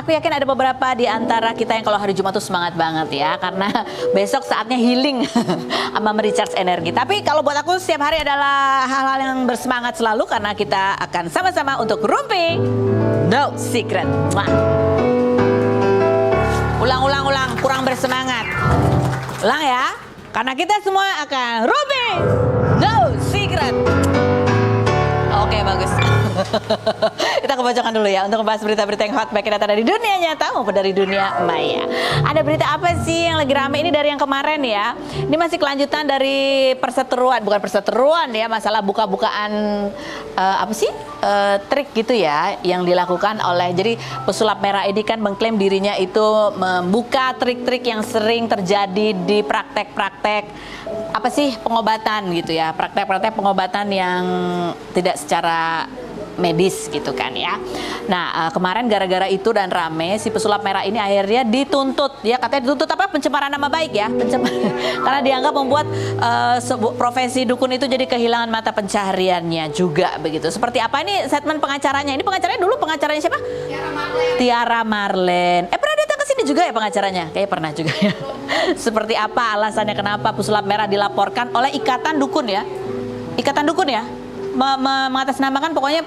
aku yakin ada beberapa di antara kita yang kalau hari Jumat tuh semangat banget ya, karena besok saatnya healing sama merecharge energi. Tapi kalau buat aku setiap hari adalah hal-hal yang bersemangat selalu, karena kita akan sama-sama untuk Rumpi No Secret. Mwah. Ulang, kurang bersemangat. Ulang ya, karena kita semua akan Rumpi No Secret. Oke, bagus. Kita kebacakan dulu ya untuk membahas berita-berita yang hot baik data dari dunia nyata maupun dari dunia maya. Ada berita apa sih yang lagi rame ini dari yang kemarin ya? Ini masih kelanjutan dari perseteruan, bukan perseteruan ya, masalah buka-bukaan apa sih? Trik gitu ya yang dilakukan oleh, jadi pesulap merah ini kan mengklaim dirinya itu membuka trik-trik yang sering terjadi di praktek-praktek apa sih pengobatan gitu ya, praktek-praktek pengobatan yang tidak secara medis gitu kan ya. Nah kemarin gara-gara itu dan rame, si pesulap merah ini akhirnya dituntut ya, katanya dituntut apa, pencemaran nama baik ya, karena dianggap membuat profesi dukun itu jadi kehilangan mata pencahariannya juga begitu. Seperti apa ini statement pengacaranya? Ini pengacaranya dulu, pengacaranya siapa? Tiara Marlen. Pernah datang ke sini juga ya pengacaranya? Kayaknya pernah juga ya. Seperti apa alasannya kenapa pesulap merah dilaporkan oleh Ikatan Dukun ya? Ikatan Dukun ya? Mengatasnamakan pokoknya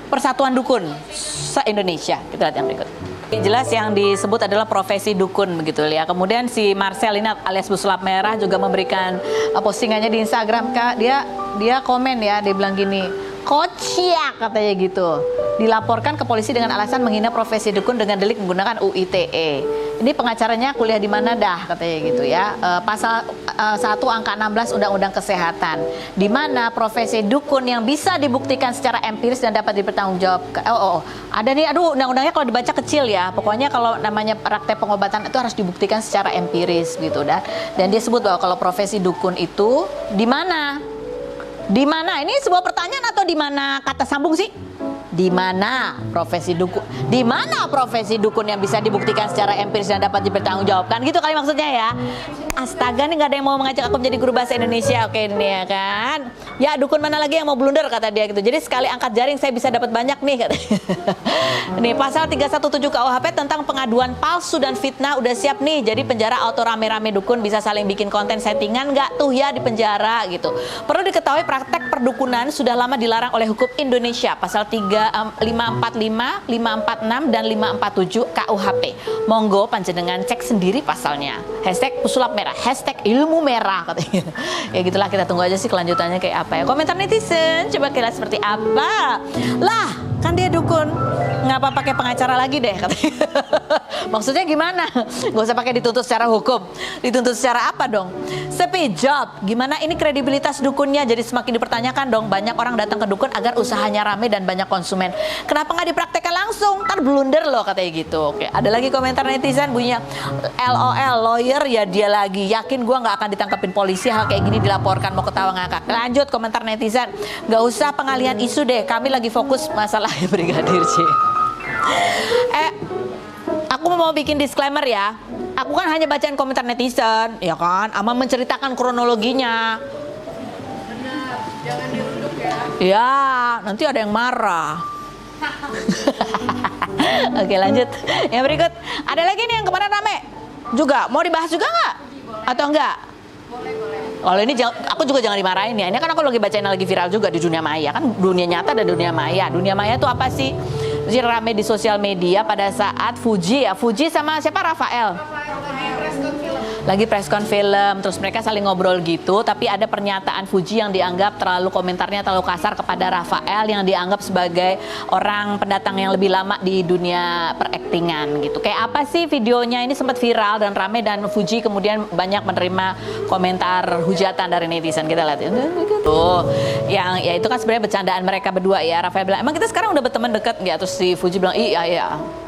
Persatuan Dukun se-Indonesia. Kita lihat yang berikut. Jelas yang disebut adalah profesi dukun begitu ya. Kemudian si Marcel ini alias pesulap merah juga memberikan postingannya di Instagram, Kak. Dia komen ya, dia bilang gini, kocak katanya gitu. Dilaporkan ke polisi dengan alasan menghina profesi dukun dengan delik menggunakan UITE. Ini pengacaranya kuliah di mana dah katanya gitu ya. Pasal 1 angka 16 Undang-Undang Kesehatan, di mana profesi dukun yang bisa dibuktikan secara empiris dan dapat dipertanggungjawabkan. Ada nih, aduh undang-undangnya kalau dibaca kecil ya. Pokoknya kalau namanya praktek pengobatan itu harus dibuktikan secara empiris gitu dah. Dan dia sebut bahwa kalau profesi dukun itu di mana? Di mana? Ini sebuah pertanyaan atau di mana kata sambung sih? Di mana profesi dukun? Di mana profesi dukun yang bisa dibuktikan secara empiris dan dapat dipertanggungjawabkan? Gitu kali maksudnya ya. Astaga, nih nggak ada yang mau mengajak aku menjadi guru bahasa Indonesia. Oke ini ya kan. Ya dukun mana lagi yang mau blunder kata dia gitu. Jadi sekali angkat jaring saya bisa dapat banyak nih katanya. Nih pasal 317 KUHP tentang pengaduan palsu dan fitnah udah siap nih. Jadi penjara auto rame-rame dukun bisa saling bikin konten settingan nggak tuh ya di penjara gitu. Perlu diketahui praktek perdukunan sudah lama dilarang oleh hukum Indonesia. Pasal 545, 546 dan 547 KUHP. Monggo panjenengan cek sendiri pasalnya. Hashtag pesulap merah, hashtag ilmu merah katanya. Ya gitulah, kita tunggu aja sih kelanjutannya kayak apa ya. Komentar netizen coba kira seperti apa. Lah kan dia dukun, ngapa pakai pengacara lagi deh katanya. Maksudnya gimana? Gak usah pakai dituntut secara hukum. Dituntut secara apa dong? Sepi job. Gimana ini kredibilitas dukunnya jadi semakin dipertanyakan dong. Banyak orang datang ke dukun agar usahanya rame dan banyak konsumen. Kenapa nggak dipraktekkan langsung? Ntar blunder loh katanya gitu. Oke, ada lagi komentar netizen bunyinya LOL, lawyer ya dia lagi. Yakin gua nggak akan ditangkapin polisi hal kayak gini dilaporkan, mau ketawa ngakak. Lanjut komentar netizen. Nggak usah pengalihan isu deh. Kami lagi fokus masalah Brigadir J. Aku mau bikin disclaimer ya. Aku kan hanya bacain komentar netizen, ya kan, sama menceritakan kronologinya. Benar, jangan dirunduk ya. Ya, nanti ada yang marah. Oke, lanjut. Yang berikut, ada lagi nih yang kemarin rame juga. Mau dibahas juga nggak? Atau enggak? Boleh. Kalau ini aku juga jangan dimarahin ya. Ini kan aku lagi bacain yang lagi viral juga di dunia maya. Kan dunia nyata dan dunia maya. Dunia maya itu apa sih? Jadi rame di sosial media pada saat Fuji ya. Fuji sama siapa? Rafael. Lagi preskon film, terus mereka saling ngobrol gitu, tapi ada pernyataan Fuji yang dianggap komentarnya terlalu kasar kepada Rafael yang dianggap sebagai orang pendatang yang lebih lama di dunia peraktingan gitu. Kayak apa sih videonya? Ini sempat viral dan rame, dan Fuji kemudian banyak menerima komentar hujatan dari netizen. Kita lihat tuh, yang ya itu kan sebenarnya bercandaan mereka berdua ya. Rafael bilang, emang kita sekarang udah berteman dekat nggak? Terus si Fuji bilang, iya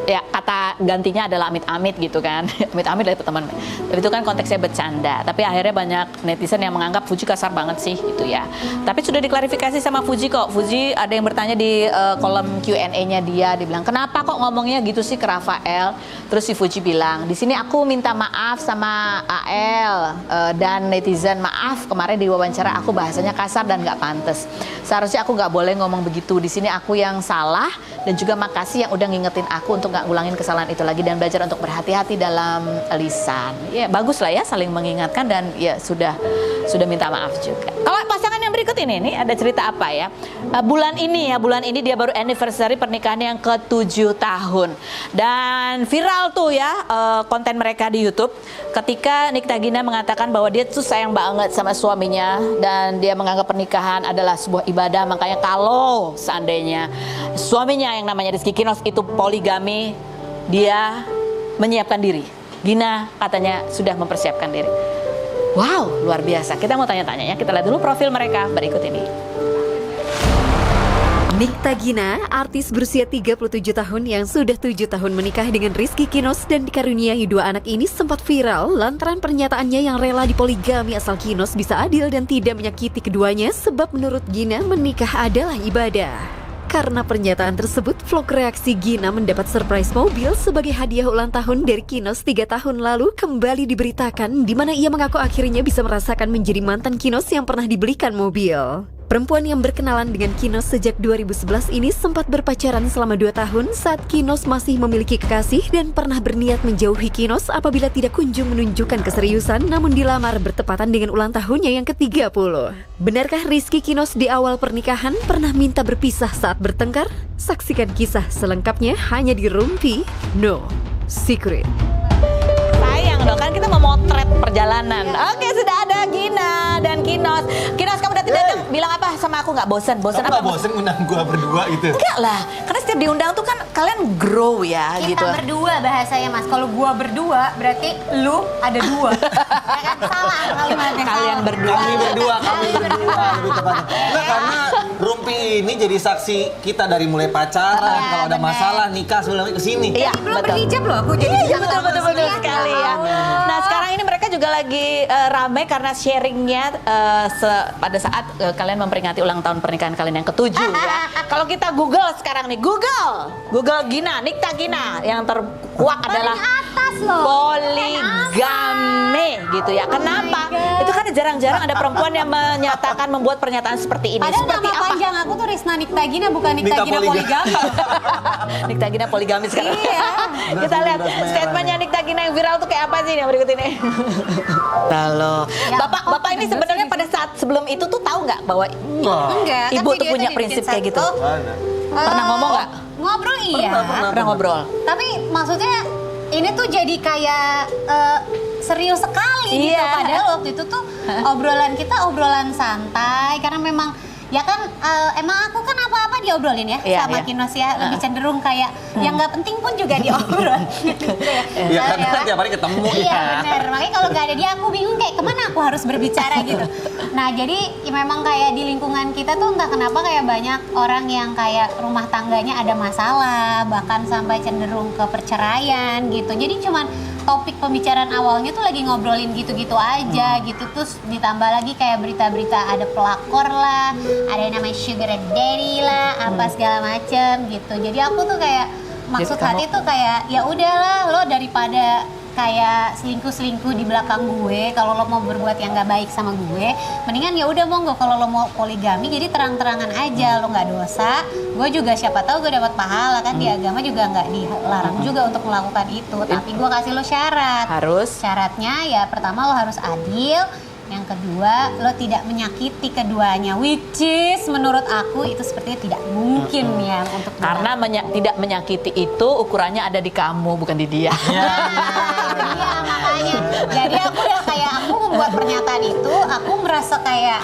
ya, kata gantinya adalah amit-amit gitu kan. Amit-amit dari teman. Tapi itu kan konteksnya bercanda, tapi akhirnya banyak netizen yang menganggap Fuji kasar banget sih gitu ya. Tapi sudah diklarifikasi sama Fuji kok. Fuji ada yang bertanya di kolom Q&A-nya dia bilang, kenapa kok ngomongnya gitu sih ke Rafael? Terus si Fuji bilang, di sini aku minta maaf sama AL dan netizen, maaf kemarin di wawancara aku bahasanya kasar dan nggak pantas. Seharusnya aku nggak boleh ngomong begitu. Di sini aku yang salah, dan juga makasih yang udah ngingetin aku untuk nggak nggak ngulangin kesalahan itu lagi dan belajar untuk berhati-hati dalam lisan. Ya bagus lah ya saling mengingatkan dan ya sudah minta maaf juga. Kalau pasangan yang berikut ini ada cerita apa ya? Bulan ini dia baru anniversary pernikahannya yang ke-7 tahun dan viral tuh ya konten mereka di YouTube ketika Nikita Gina mengatakan bahwa dia tuh sayang banget sama suaminya dan dia menganggap pernikahan adalah sebuah ibadah. Makanya kalau seandainya suaminya yang namanya Rizky Kinos itu poligami, dia menyiapkan diri. Gina katanya sudah mempersiapkan diri. Wow, luar biasa. Kita mau tanya-tanya ya. Kita lihat dulu profil mereka berikut ini. Nikita Gina, artis berusia 37 tahun yang sudah 7 tahun menikah dengan Rizky Kinos dan dikaruniai 2 anak ini sempat viral lantaran pernyataannya yang rela dipoligami asal Kinos bisa adil dan tidak menyakiti keduanya sebab menurut Gina menikah adalah ibadah. Karena pernyataan tersebut, vlog reaksi Gina mendapat surprise mobil sebagai hadiah ulang tahun dari Kinos 3 tahun lalu kembali diberitakan di mana ia mengaku akhirnya bisa merasakan menjadi mantan Kinos yang pernah dibelikan mobil. Perempuan yang berkenalan dengan Kinos sejak 2011 ini sempat berpacaran selama 2 tahun saat Kinos masih memiliki kekasih dan pernah berniat menjauhi Kinos apabila tidak kunjung menunjukkan keseriusan namun dilamar bertepatan dengan ulang tahunnya yang ke-30. Benarkah Rizky Kinos di awal pernikahan pernah minta berpisah saat bertengkar? Saksikan kisah selengkapnya hanya di Rumpi No Secret. Sayang dong, kan kita memotret perjalanan. Oke, sudah ada Gina dan Kinos. Kinos, kamu datang bilang apa sama aku? Nggak bosan? Bosan Kamu apa? nggak bosan undang gua berdua gitu? Enggak lah, karena setiap diundang tuh kan kalian grow ya Kita gitu. berdua bahasanya Mas. Kalau gua berdua berarti lu ada 2. Ya kan salah kalimatnya. Kalian salah. berdua. Kami berdua lebih tepatnya. Enggak, karena Rumpi ini jadi saksi kita dari mulai pacaran, Iya, kalau ada bener. masalah nikah sebelum ke sini. Iya, Belum betul. berhijab loh aku jadi. Iya betul sekali ya. Allah. Nah sekarang ini mereka juga lagi rame karena sharingnya pada saat kalian memperingati ulang tahun pernikahan kalian yang ke-7 ya. Kalau kita Google sekarang nih, Google Gina, Nikita Gina yang terkuak adalah atas loh. poligami gitu ya. Kenapa? Itu kan jarang-jarang ada perempuan yang menyatakan membuat pernyataan seperti ini. Padahal Seperti nama apa? panjang aku tuh Risna Nikita Gina bukan Nikita Nikita Gina Poligami. Poligami. Nikita Gina poligami sekarang. Iya. Kita lihat statementnya Nikita Gina yang viral tuh kayak apa sih yang berikut ini. Halo. Ya, Bapak ini sebenarnya pada saat sebelum itu tuh tahu nggak bahwa Enggak, kan ibu tuh video punya itu prinsip dibikin kayak gitu? satu. Ada. Pernah ngomong nggak? Ngobrol iya. Pernah ngobrol. Tapi maksudnya ini tuh jadi kayak serius sekali gitu. Iya. Padahal waktu itu tuh obrolan kita obrolan santai karena memang ya kan emang aku kan apa-apa diobrolin ya Iya, sama iya. Kinos ya lebih cenderung kayak yang nggak penting pun juga diobrolin gitu ya. Iya, karena Soalnya- tiap hari ketemu Iya ya. benar, makanya kalau nggak ada dia aku bingung kayak kemana aku harus berbicara gitu. Nah jadi ya memang kayak di lingkungan kita tuh entah kenapa kayak banyak orang yang kayak rumah tangganya ada masalah, bahkan sampai cenderung ke perceraian gitu. Jadi cuman topik pembicaraan awalnya tuh lagi ngobrolin gitu-gitu aja gitu. Terus ditambah lagi kayak berita-berita ada pelakor lah, ada yang namanya sugar daddy lah, apa segala macem gitu. Jadi aku tuh kayak maksud Jadi kamu- hati tuh kayak ya udahlah lo daripada kayak selingkuh di belakang gue, kalau lo mau berbuat yang nggak baik sama gue, mendingan ya udah monggo kalau lo mau poligami jadi terang-terangan aja, lo nggak dosa, gue juga siapa tahu gue dapat pahala kan di agama juga nggak dilarang juga untuk melakukan itu, tapi gue kasih lo syarat. Syaratnya ya pertama lo harus adil. Yang kedua, lo tidak menyakiti keduanya, which is menurut aku itu sepertinya tidak mungkin ya untuk Karena tidak menyakiti itu ukurannya ada di kamu bukan di dia. Iya makanya. Jadi aku udah kayak aku membuat pernyataan itu, aku merasa kayak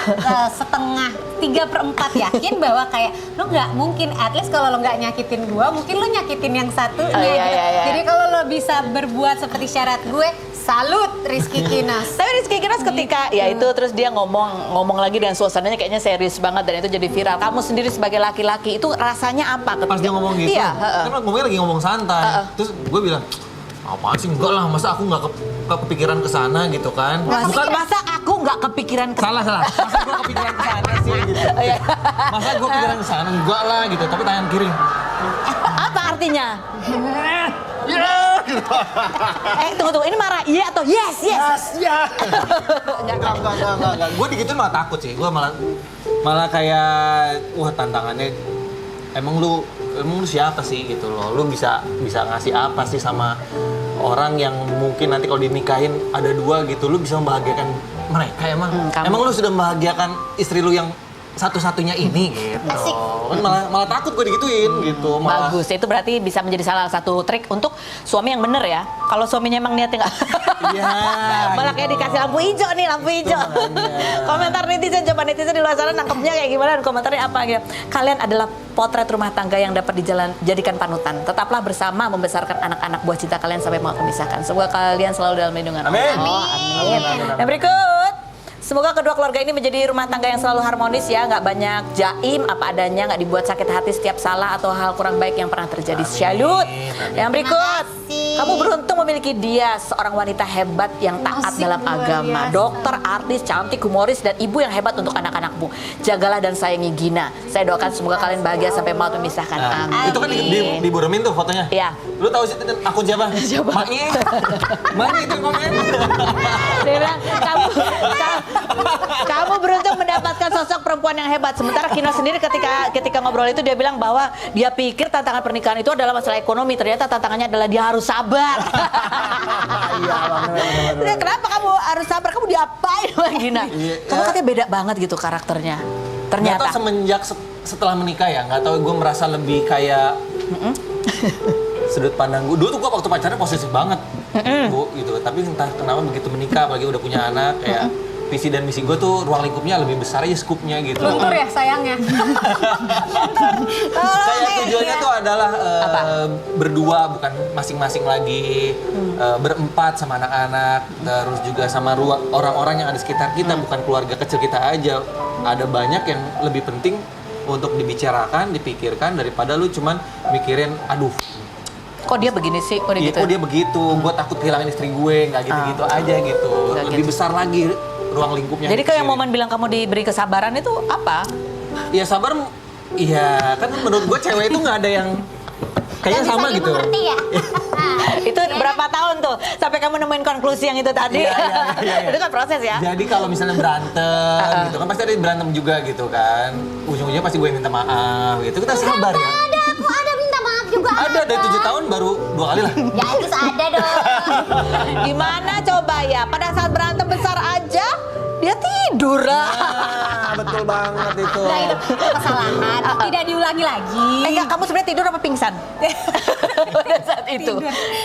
setengah 3/4 yakin bahwa kayak lo nggak mungkin, at least kalau lo nggak nyakitin gua, mungkin lo nyakitin yang satunya. Oh, iya, gitu. iya, iya. Jadi kalau lo bisa berbuat seperti syarat gue, salut Rizky Kinos. Tapi Rizky Kinos ketika ya itu terus dia ngomong lagi dan suasananya kayaknya serius banget dan itu jadi viral. Kamu sendiri sebagai laki-laki itu rasanya apa ketika Pas dia ngomong gitu, Iya, kan ngomongnya lagi ngomong santai. Terus gue bilang, apaan sih? Enggak lah, masa aku nggak kepikiran ke sana gitu kan? Bukan masa aku nggak kepikiran ke Salah. Masa gue kepikiran ke sana sih gitu. Iya. Masa gue kepikiran ke sana? Enggak lah gitu, tapi tangan kiri. Apa artinya? Ya. Tunggu, ini marah iya atau yes? Ya. Enggak. Gue digituin malah takut sih. Gue malah kayak wah tantangannya. Emang lu emang lu siapa sih gitu loh. Lu bisa ngasih apa sih sama orang yang mungkin nanti kalau dinikahin ada 2 gitu, lu bisa membahagiakan mereka emang. kamu. Emang lu sudah membahagiakan istri lu yang satu-satunya ini gitu. Asik. Kan malah takut gue digituin gitu. Malah, Bagus, itu berarti bisa menjadi salah satu trik untuk suami yang bener ya. Kalau suaminya emang niatnya nggak, Iya. malah kayak dikasih lampu hijau nih, lampu hijau. Komentar netizen, coba netizen di luar sana nangkepnya kayak gimana dan komentarnya apa gitu. Kalian adalah potret rumah tangga yang dapat dijadikan panutan. Tetaplah bersama membesarkan anak-anak buah cinta kalian sampai mau memisahkan. Semoga kalian selalu dalam lindungan Amin. Allah. Oh, amin. Dan berikut, semoga kedua keluarga ini menjadi rumah tangga yang selalu harmonis ya, nggak banyak jaim, apa adanya, nggak dibuat sakit hati setiap salah atau hal kurang baik yang pernah terjadi. Salut. Yang berikut, Makasih. kamu beruntung memiliki dia, seorang wanita hebat yang taat Asik, dalam luar agama, biasa. dokter, artis, cantik, humoris, dan ibu yang hebat untuk anak-anakmu. Jagalah dan sayangi Gina. Saya doakan semoga kalian bahagia sampai maut memisahkan. Nah, Amin. itu kan diburemin tuh fotonya. Iya. Lu tahu sih akun siapa? Siapa? Maki. Maki itu yang komen. Dia bilang, kamu beruntung mendapatkan sosok perempuan yang hebat. Sementara Kino sendiri ketika ngobrol itu dia bilang bahwa dia pikir tantangan pernikahan itu adalah masalah ekonomi. Ternyata tantangannya adalah dia harus sabar. Iya, benar. Kenapa kamu harus sabar? Kamu diapain sama Gina? Iya, Kamu ya. katanya beda banget gitu karakternya. Nggak Ternyata. tahu semenjak setelah menikah ya, nggak tahu gue merasa lebih kayak sudut pandang gue. Dulu tuh gue waktu pacaran posesif banget, Bu, gitu. Tapi entah kenapa begitu menikah, apalagi udah punya anak, kayak visi dan misi gue tuh ruang lingkupnya lebih besar aja skupnya gitu. Luntur ya sayangnya. Kayak tujuannya tuh adalah berdua, bukan masing-masing lagi, berempat sama anak-anak, terus juga sama orang-orang yang ada di sekitar kita, bukan keluarga kecil kita aja. Ada banyak yang lebih penting untuk dibicarakan, dipikirkan daripada lu cuman mikirin, aduh, Kok dia begini sih? Kok dia iya gitu? kok dia begitu, gue takut kehilangan istri gue, nggak gitu-gitu aja gitu. Nggak Lebih gitu. besar lagi ruang lingkupnya. Jadi kayak dipikirin. momen bilang kamu diberi kesabaran itu apa? Ya sabar, iya kan menurut gue cewek itu nggak ada yang kayaknya Nggak sama bisa gitu. dimengerti ya. Itu berapa tahun tuh sampai kamu nemuin konklusi yang itu tadi? Iya. Itu kan proses ya. Jadi kalau misalnya berantem gitu kan pasti ada yang berantem juga gitu kan. Ujung-ujungnya pasti gue yang minta maaf gitu. Kita sabar ya. Aku ada minta maaf juga. Ada dari 7 tahun baru 2 kali lah. Ya itu ada dong. Gimana coba ya? Pada saat berantem besar aja dia tidur lah. Betul banget itu. Nah itu kesalahan, tidak diulangi lagi. Enggak, kamu sebenarnya tidur apa pingsan? Pada saat itu.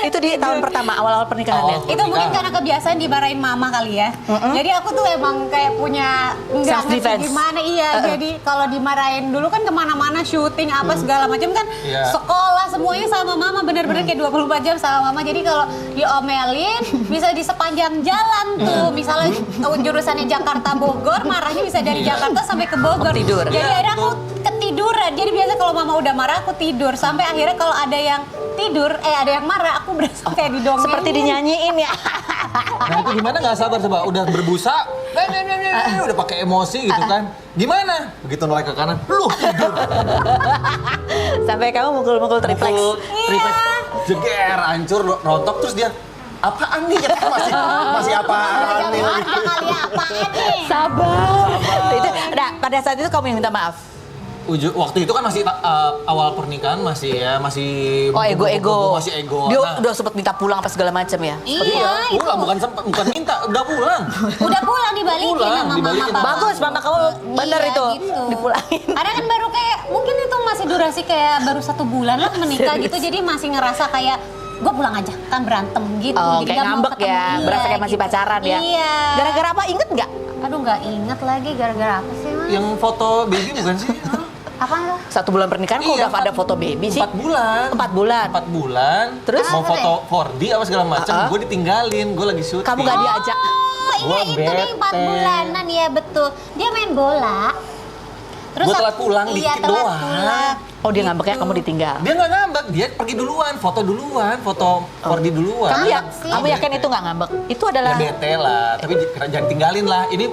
Itu di tahun pertama awal-awal pernikahannya. Awal. Itu mungkin karena kebiasaan dimarahin mama kali ya. Jadi aku tuh emang kayak punya nggak Self ngerti defense. gimana iya. Jadi kalau dimarahin dulu kan kemana-mana syuting apa segala macam kan Iya. sekolah semuanya sama mama bener-bener kayak 24 jam sama mama. Jadi kalau diomelin bisa di sepanjang jalan tuh. Misalnya jurusannya Jakarta Bogor, marahnya bisa dari Jakarta sampai ke Bogor. Tidur. Jadi Iya, akhirnya aku betul. ketiduran. Jadi biasa kalau mama udah marah aku tidur. Sampai akhirnya kalau ada yang tidur, ada yang marah aku berasa kayak didongengin. Seperti dinyanyiin ya. Nah itu gimana nggak sabar coba? Udah berbusa, udah pakai emosi gitu kan? Gimana? Begitu noleh ke kanan, lu tidur. Sampai kamu mukul-mukul tripleks. Tripleks, jeger, hancur, rontok terus dia apaan nih? Masih apaan nih? Warga kali ya, apaan nih? Sabar. Itu, nah, pada saat itu kamu yang minta maaf. Waktu itu kan masih awal pernikahan masih Oh ego-ego. masih ego. Dia Nah, udah sempet minta pulang apa segala macam ya. Iya, itu. pulang bukan minta, udah pulang. Udah pulang dibalikin Pulang, sama dibalikin. mama. Bagus, mama kamu bener Iya, itu. gitu. Dipulangin. Karena kan baru kayak mungkin itu masih durasi kayak baru 1 bulan lah menikah Serius? gitu, jadi masih ngerasa kayak gue pulang aja kan berantem gitu. Oh, Jadi kayak nggak mau ngambek ketemu ya, dia, berasa kayak masih gitu. pacaran ya. Iya. Gara-gara apa? Inget nggak? Aduh nggak inget lagi gara-gara apa sih mas? Yang foto baby bukan sih? Apa tuh? 1 bulan pernikahan kok Iya, udah ada foto baby sih? 4 bulan. 4 bulan. 4 bulan. Terus? Mau foto 4D apa segala macam, gue ditinggalin, gue lagi syuting. Kamu gak diajak? Oh iya Gua itu nih 4 bete. bulanan ya betul. Dia main bola. Gua telat pulang iya, dikit telat doang. pulang. Oh dia ngambeknya kamu ditinggal. Dia nggak ngambek, dia pergi duluan, foto 4D duluan. Kamu yakin itu nggak ngambek? Itu Ya adalah bete lah, tapi jangan tinggalin lah. Ini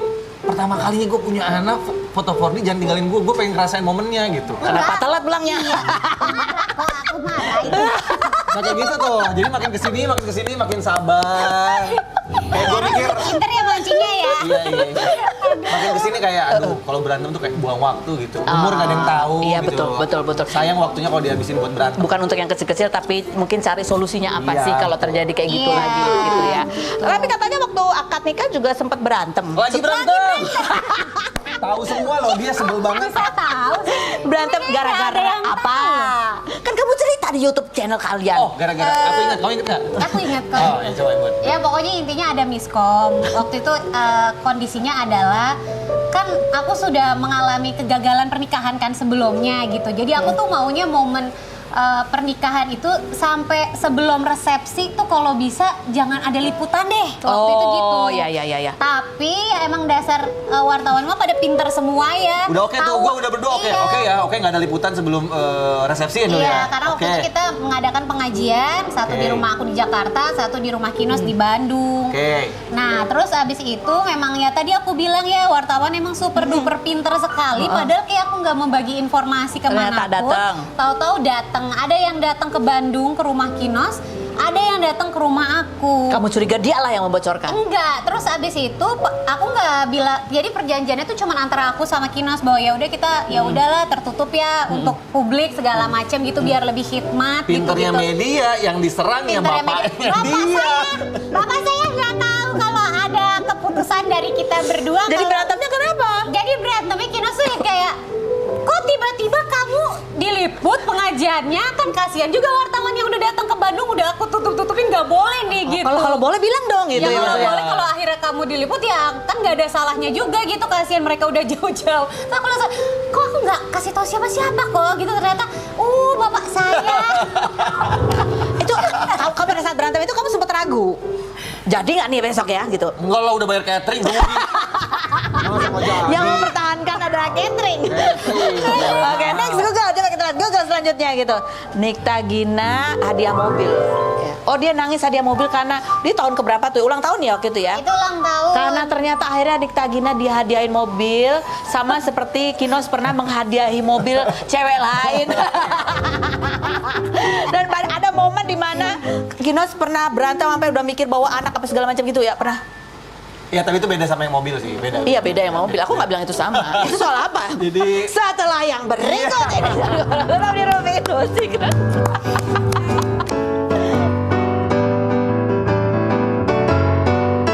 pertama kalinya gue punya anak, foto 4D jangan tinggalin gue pengen ngerasain momennya gitu. kenapa telat pulangnya? Kok aku marah itu. Nah kayak gitu tuh. Jadi makin kesini makin sabar. Kayak gue mikir. Pinter ya mancingnya ya. Iya. Makin kesini kayak aduh kalau berantem tuh kayak buang waktu gitu. Umur nggak ada yang tahu. Iya, gitu. betul. Sayang waktunya kalau dihabisin buat berantem. Bukan untuk yang kecil-kecil, tapi mungkin cari solusinya apa Iya. sih kalau terjadi kayak gitu Iya. lagi gitu ya. Tapi katanya waktu akad nikah juga sempat berantem. Lagi berantem. Tahu semua loh dia sebel banget. Saya tahu sih. Berantem Sebenarnya nggak ada gara-gara yang apa? Kan kamu cerita di YouTube channel kalian. Oh gara-gara. Aku ingat. Kamu ingat nggak? Aku ingat kok. Oh ya coba buat. Ya pokoknya intinya ada miskom. Waktu itu kondisinya adalah kan aku sudah mengalami kegagalan pernikahan kan sebelumnya gitu. Jadi aku tuh maunya momen pernikahan itu sampai sebelum resepsi tuh kalau bisa jangan ada liputan deh. Waktu itu gitu. Oh, iya. Tapi ya emang dasar wartawan mah pada pinter semua ya. Udah oke tuh, Tahu. gue udah berdoa oke, Iya. oke ya, oke nggak ada liputan sebelum resepsi ya dulu Iya, ya. karena waktu Oke. itu kita mengadakan pengajian, satu di Oke. rumah aku di Jakarta, satu di rumah Kinos di Bandung. Oke. Nah, terus abis itu memang ya tadi aku bilang ya wartawan emang super duper pinter sekali, padahal kayak aku nggak membagi informasi Ternyata kemanapun. datang. Tahu-tahu datang, ada yang datang ke Bandung ke rumah Kinos, ada yang datang ke rumah aku. Kamu curiga dia lah yang membocorkan. Enggak, terus abis itu aku nggak bilang. Jadi perjanjiannya tuh cuma antara aku sama Kinos bahwa ya udah kita ya udahlah tertutup ya untuk publik segala macam gitu biar lebih hikmat. Pinternya gitu. media yang diserang ya Pinternya bapaknya media. dia. Bapak saya nggak tahu kalau ada keputusan dari kita berdua. Jadi kalau- berantemnya kenapa? Jadi berantemnya Kinos tuh yang kayak kok tiba-tiba kamu diliput pengajiannya, kan kasihan juga wartawan yang udah datang ke Bandung udah aku tutupin nggak boleh nih gitu. Kalau boleh bilang dong gitu Ya ya. kalau maksudnya. boleh, kalau akhirnya kamu diliput ya kan nggak ada salahnya juga gitu, kasihan mereka udah jauh-jauh. Terus aku langsung, kok aku nggak kasih tahu siapa-siapa kok gitu, ternyata bapak saya. Itu kamu pada saat berantem itu kamu sempat ragu. Jadi nggak nih besok ya gitu. Enggak lah udah bayar catering gue Yang mempertahankan adalah catering. Oke, next Google. Coba kita lihat Google selanjutnya gitu. Nikta Gina hadiah mobil. Ya. Oh dia nangis hadiah mobil karena dia tahun keberapa tuh? Ulang tahun ya waktu itu ya? Itu ulang tahun. Karena ternyata akhirnya Nikta Gina dihadiahin mobil sama seperti Kinos pernah menghadiahi mobil cewek lain. Dan ada momen di mana Kinos pernah berantem sampai udah mikir bawa anak apa segala macam gitu ya, pernah? Ya tapi itu beda sama yang mobil sih, beda. Iya beda yang mobil. Aku nggak bilang itu sama. Itu soal apa? Jadi- setelah yang berikut ini. Tetap di Ruby Secret.